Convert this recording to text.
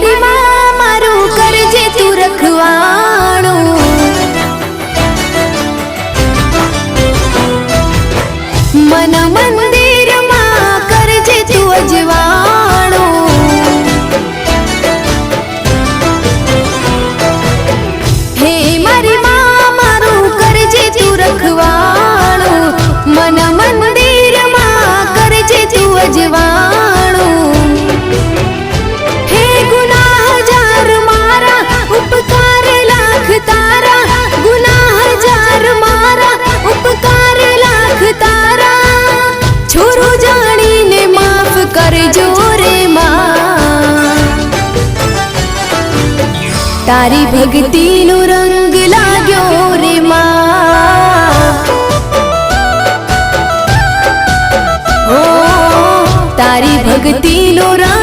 मारी माँ मारू करजे तू रखवाणो। मन मंदिर मां करजे तू अजवाणो। हे मारी माँ मारू करजे तू रखवाणो। मन मंदिर मां करजे तू अजवाणो। हे गुनाह जार मारा उपकार लाख तारा। गुनाह जार मारा उपकार लाख तारा। छोरो जानी ने माफ करजो रे मां। तारी भक्ति नो रंग लाग्यो रे मां। ओ तारी भक्ति नो रंग